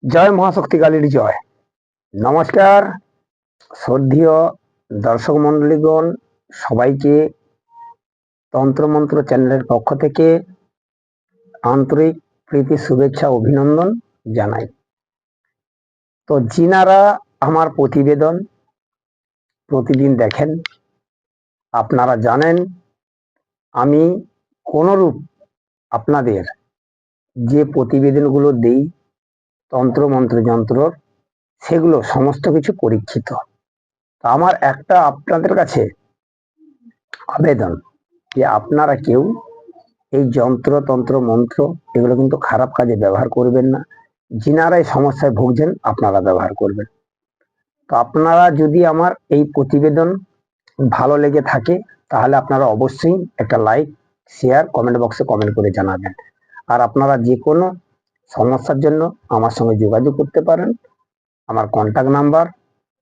জয় মহাশক্তি কালীর জয়। নমস্কার শ্রদ্ধেয় দর্শক মন্ডলীগণ, সবাইকে তন্ত্রমন্ত্র চ্যানেলের পক্ষ থেকে আন্তরিক প্রীতি শুভেচ্ছা অভিনন্দন জানাই। তো যিনারা আমার প্রতিবেদন প্রতিদিন দেখেন, আপনারা জানেন আমি কোনরূপ আপনাদের যে প্রতিবেদনগুলো দেই তন্ত্রমন্ত্র যন্ত্রর, সেগুলো সমস্ত কিছু পরীক্ষিত। আমার একটা আপনাদের কাছে আবেদন যে আপনারা কেউ এই যন্ত্রতন্ত্র মন্ত্র এগুলো কিন্তু খারাপ কাজে ব্যবহার করবেন না। যিনারা এই সমস্যায় ভুগছেন আপনারা ব্যবহার করবেন। তো আপনারা যদি আমার এই প্রতিবেদন ভালো লেগে থাকে তাহলে আপনারা অবশ্যই একটা লাইক, শেয়ার, কমেন্ট বক্সে কমেন্ট করে জানাবেন। আর আপনারা যে কোনো সমস্যার জন্য আমার সঙ্গে যোগাযোগ করতে পারেন। আমার কন্ট্যাক্ট নাম্বার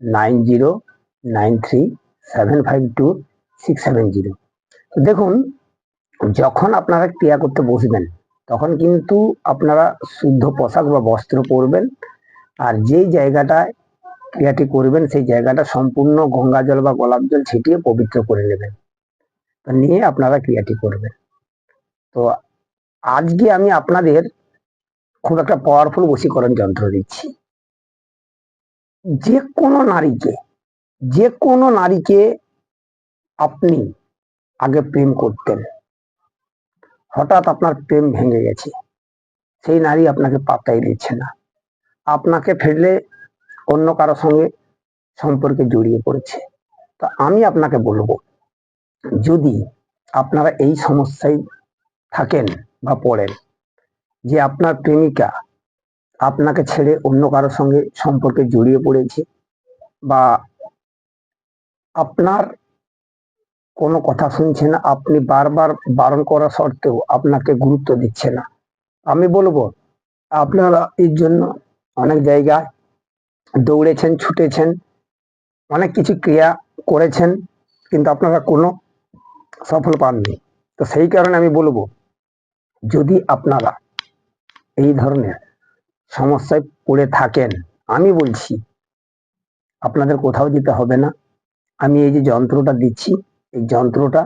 9093752670। দেখুন, যখন আপনারা ক্রিয়া করতে বসবেন তখন কিন্তু আপনারা শুদ্ধ পোশাক বা বস্ত্র পরবেন, আর যেই জায়গাটায় ক্রিয়াটি করবেন সেই জায়গাটা সম্পূর্ণ গঙ্গা জল বা গোলাপ জল ছিটিয়ে পবিত্র করে নেবেন। তো নিয়ে আপনারা ক্রিয়াটি করবেন। তো আজকে আমি আপনাদের খুব একটা পাওয়ারফুল বশীকরণ যন্ত্র দিচ্ছি। যে কোনো নারীকে আপনি আগে প্রেম করতেন, হঠাৎ আপনার প্রেম ভেঙে গেছে, সেই নারী আপনাকে পাত্তাই দিচ্ছে না, আপনাকে ফেললে অন্য কারো সঙ্গে সম্পর্কে জড়িয়ে পড়েছে। তো আমি আপনাকে বলবো, যদি আপনারা এই সমস্যায় থাকেন বা পড়েন যে আপনার প্রেমিকা আপনাকে ছেড়ে অন্য কারোর সঙ্গে সম্পর্কে জড়িয়ে পড়েছে, বা আপনার কোনো কথা শুনছে না, আপনি বারবার বারণ করা সত্ত্বেও আপনাকে গুরুত্ব দিচ্ছে না, আমি বলবো আপনারা এর জন্য অনেক জায়গায় দৌড়েছেন, ছুটেছেন, অনেক কিছু ক্রিয়া করেছেন, কিন্তু আপনারা কোনো সফল পাননি। তো সেই কারণে আমি বলবো, যদি আপনারা এই ধরনের সমস্যায় পড়ে থাকেন, আমি বলছি আপনাদের কোথাও যেতে হবে না। আমি এই যে যন্ত্রটা দিচ্ছি, এই যন্ত্রটা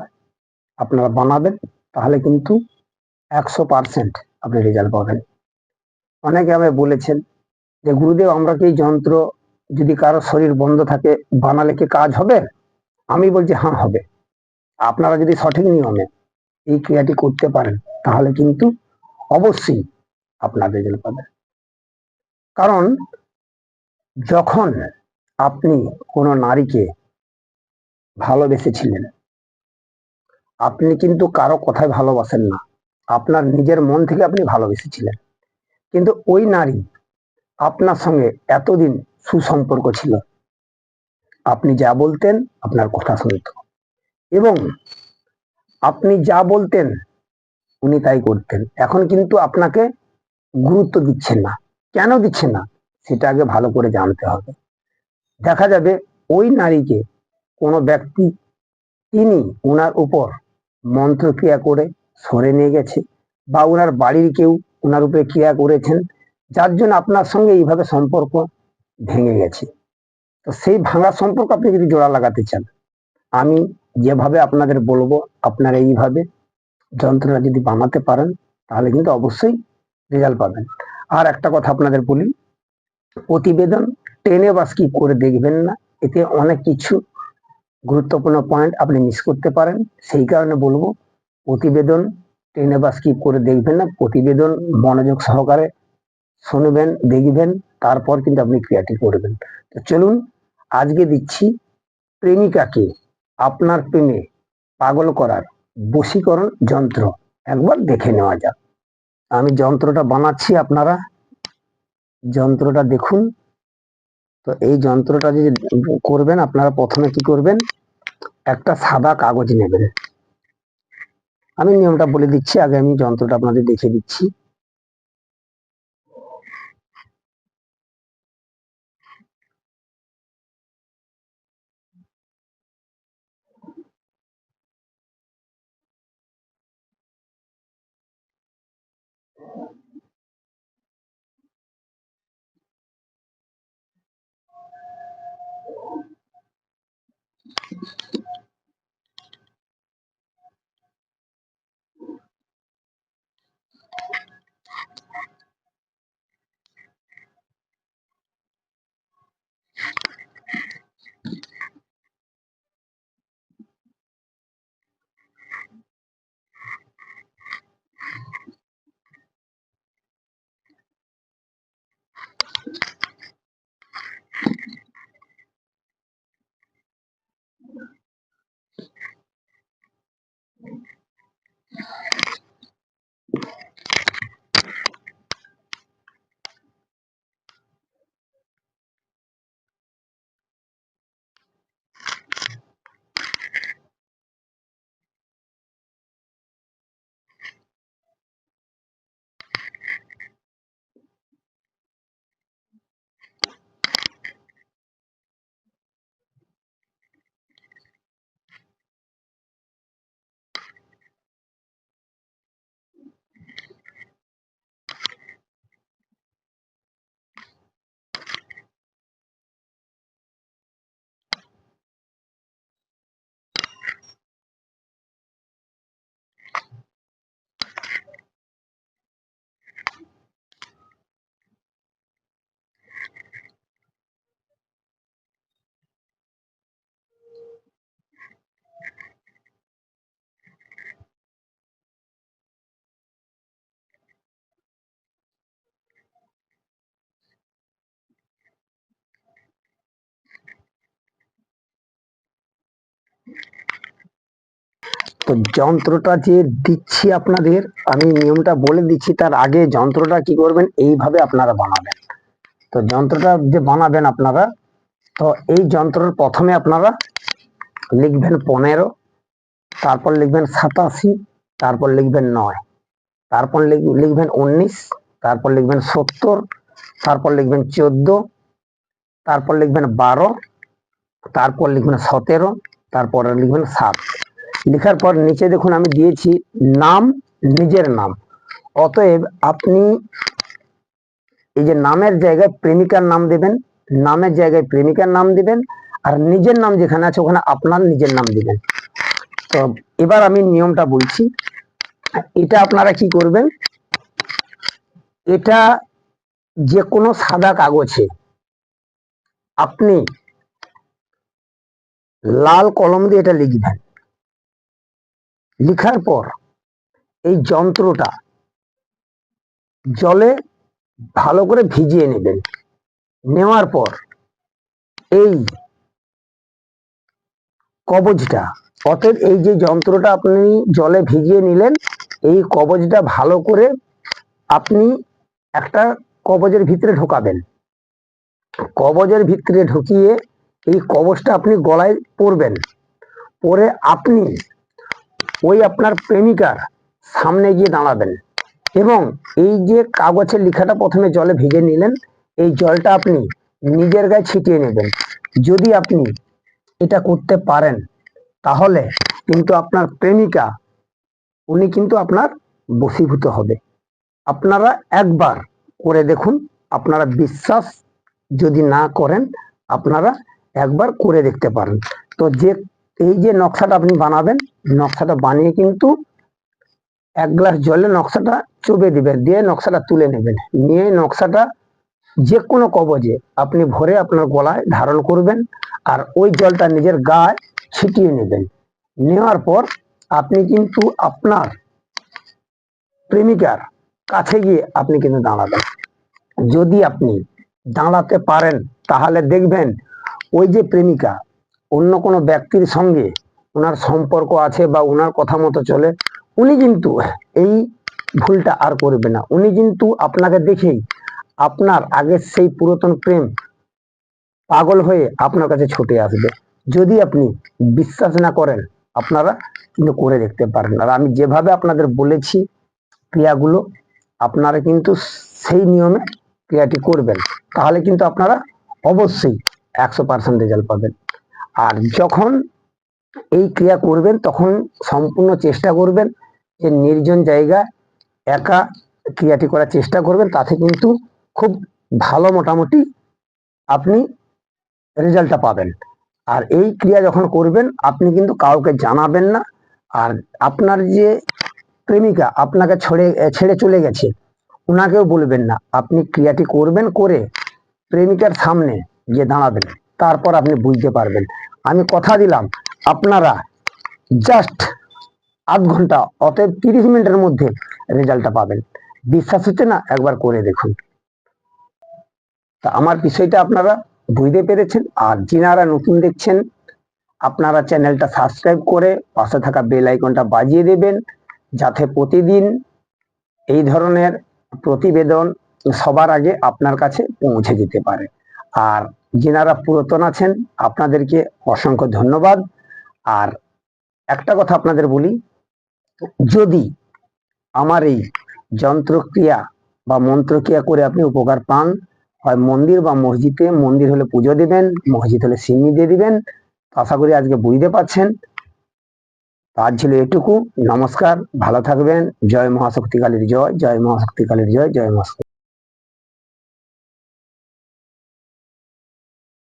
আপনারা বানাবেন, তাহলে কিন্তু 100% আপনি রেজাল্ট পাবেন। অনেকে আমায় বলেছেন যে গুরুদেব, আমরা কি এই যন্ত্র যদি কারো শরীর বন্ধ থাকে বানালে কি কাজ হবে? আমি বলছি হ্যাঁ, হবে। আপনারা যদি সঠিক নিয়মে এই ক্রিয়াটি করতে পারেন তাহলে কিন্তু অবশ্যই আপনার রেজাল্ট পাবেন। কারণ যখন আপনি কোনো নারীকে ভালোবেসেছিলেন, আপনি কিন্তু কারো কথায় ভালোবাসেন না, আপনার নিজের মন থেকে আপনি ভালোবেসেছিলেন, কিন্তু ওই নারী আপনার সঙ্গে এতদিন সুসম্পর্ক ছিল, আপনি যা বলতেন আপনার কথা শুনত, এবং আপনি যা বলতেন উনি তাই করতেন। এখন কিন্তু আপনাকে গুরুত্ব দিচ্ছেন না। কেন দিচ্ছেন না সেটা আগে ভালো করে জানতে হবে। দেখা যাবে ওই নারীকে কোনো ব্যক্তি তিনি ওনার উপর মন্ত্রক্রিয়া করে সরে নিয়ে গেছে, বা ওনার বাড়ির কেউ ওনার উপরে ক্রিয়া করেছেন, যার জন্য আপনার সঙ্গে এইভাবে সম্পর্ক ভেঙে গেছে। তো সেই ভাঙা সম্পর্ক আপনি যদি জোড়া লাগাতে চান, আমি যেভাবে আপনাদের বলবো আপনারা এইভাবে যন্ত্রটা যদি বানাতে পারেন তাহলে কিন্তু অবশ্যই রেজাল্ট পাবেন। আর একটা কথা আপনাদের বলি, প্রতিবেদন টেনে বা স্কিপ করে দেখবেন না, এতে অনেক কিছু গুরুত্বপূর্ণ পয়েন্ট আপনি মিস করতে পারেন। সেই কারণে বলবো, প্রতিবেদন টেনে বা স্কিপ করে দেখবেন না, প্রতিবেদন মনোযোগ সহকারে শুনবেন, দেখবেন, তারপর কিন্তু আপনি ক্রিয়াটি করবেন। তো চলুন, আজকে দিচ্ছি প্রেমিকাকে আপনার প্রেমে পাগল করার বশীকরণ যন্ত্র। একবার দেখে নেওয়া যাক। আমি যন্ত্রটা বানাচ্ছি, আপনারা যন্ত্রটা দেখুন। তো এই যন্ত্রটা যে করবেন, আপনারা প্রথমে কি করবেন, একটা সাদা কাগজ নেবেন। আমি নিয়মটা বলে দিচ্ছি, আগে আমি যন্ত্রটা আপনাদের দেখিয়ে দিচ্ছি। তো যন্ত্রটা যে দিচ্ছি আপনাদের, আমি নিয়মটা বলে দিচ্ছি, তার আগে যন্ত্রটা কি করবেন এইভাবে আপনারা বানাবেন। তো যন্ত্রটা যে বানাবেন আপনারা, তো এই যন্ত্রের প্রথমে আপনারা লিখবেন 15, তারপর লিখবেন 87, তারপর লিখবেন 9, তারপর লিখবেন 19, তারপর লিখবেন 70, তারপর লিখবেন 14, তারপর লিখবেন 12, তারপর লিখবেন 17, তারপর লিখবেন 7। লেখার পর নিচে দেখুন আমি দিয়েছি নাম, নিজের নাম। অতএব আপনি এই যে নামের জায়গায় প্রেমিকার নাম দেবেন, নামের জায়গায় প্রেমিকার নাম দিবেন, আর নিজের নাম যেখানে আছে ওখানে আপনার নিজের নাম দিবেন। তো এবার আমি নিয়মটা বলছি। এটা আপনারা কি করবেন, এটা যে কোনো সাদা কাগজে আপনি লাল কলম দিয়ে এটা লিখবেন। লিখার পর এই যন্ত্রটা জলে ভালো করে ভিজিয়ে নেবেন। নেওয়ার পর এই কবজটা, অতএব এই যে যন্ত্রটা আপনি জলে ভিজিয়ে নিলেন, এই কবজটা ভালো করে আপনি একটা কবজের ভিতরে ঢোকাবেন। কবজের ভিতরে ঢুকিয়ে এই কবজটা আপনি গলায় পরবেন। পরে আপনি ওই আপনার প্রেমিকার সামনে গিয়ে দাঁড়াবেন এবং এই যে কাগজের লেখাটা প্রথমে জলে ভিজে নিলেন, এই জলটা আপনি নিজের গায়ে ছিটিয়ে নেবেন। যদি আপনি এটা করতে পারেন তাহলে কিন্তু আপনার প্রেমিকা উনি কিন্তু আপনার বশীভূত হবে। আপনারা একবার করে দেখুন। আপনারা বিশ্বাস যদি না করেন, আপনারা একবার করে দেখতে পারেন। তো যে এই যে নকশাটা আপনি বানাবেন, নকশাটা বানিয়ে কিন্তু 1 গ্লাস জলে নকশাটা চুবে দিবেন, দিয়ে নকশাটা তুলে নেবেন। নিয়ে নকশাটা যে কোনো কবজে আপনি ভরে আপনার গলায় ধারণ করবেন, আর ওই জলটা নিজের গায়ে ছিটিয়ে নেবেন। নেওয়ার পর আপনি কিন্তু আপনার প্রেমিকার কাছে গিয়ে আপনি কিন্তু দাঁড়াবেন। যদি আপনি দাঁড়াতে পারেন তাহলে দেখবেন ওই যে প্রেমিকা অন্য কোনো ব্যক্তির সঙ্গে ওনার সম্পর্ক আছে বা ওনার কথা মতো চলে, উনি কিন্তু এই ভুলটা আর করবে না। উনি কিন্তু আপনাকে দেখেই আপনার আগের সেই পুরাতন প্রেম পাগল হয়ে আপনার কাছে ছুটে আসবে। যদি আপনি বিশ্বাস না করেন, আপনারা কিন্তু করে দেখতে পারেন। আর আমি যেভাবে আপনাদের বলেছি ক্রিয়াগুলো, আপনারা কিন্তু সেই নিয়মে ক্রিয়াটি করবেন, তাহলে কিন্তু আপনারা অবশ্যই 100% রেজাল্ট পাবেন। আর যখন এই ক্রিয়া করবেন তখন সম্পূর্ণ চেষ্টা করবেন যে নির্জন জায়গায় একা ক্রিয়াটি করার চেষ্টা করবেন, তাতে কিন্তু খুব ভালো মোটামুটি আপনি রেজাল্টটা পাবেন। আর এই ক্রিয়া যখন করবেন আপনি কিন্তু কাউকে জানাবেন না। আর আপনার যে প্রেমিকা আপনাকে ছেড়ে চলে গেছে, ওনাকেও বলবেন না। আপনি ক্রিয়াটি করবেন, করে প্রেমিকার সামনে গিয়ে দাঁড়াবেন, তারপর আপনি বুঝতে পারবেন। আমি কথা দিলাম আপনারা জাস্ট আধ ঘন্টা, অতএব 30 মিনিটের মধ্যে রেজাল্টটা পাবেন। বিশ্বাস হচ্ছে না? একবার করে দেখুন। তা আমার বিষয়টা আপনারা বুঝতে পেরেছেন। আর যিনারা নতুন দেখছেন, আপনারা চ্যানেলটা সাবস্ক্রাইব করে পাশে থাকা বেল আইকনটা বাজিয়ে দেবেন, যাতে প্রতিদিন এই ধরনের প্রতিবেদন সবার আগে আপনার কাছে পৌঁছে যেতে পারে। আর যিনারা পুরাতন আছেন, আপনাদেরকে অসংখ্য ধন্যবাদ। আর একটা কথা আপনাদের বলি, যদি আমার এই যন্ত্রক্রিয়া বা মন্ত্রক্রিয়া করে আপনি উপকার পান, হয় মন্দির বা মসজিদে, মন্দির হলে পুজো দিবেন, মসজিদ হলে সিন্নি দিয়ে দিবেন। আশা করি আজকে বুঝতে পারছেন। আজ ছিল এটুকু। নমস্কার, ভালো থাকবেন। জয় মহাশক্তি কালীর জয়, জয় মহাশক্তি কালীর জয়, জয় মহাশক্তি।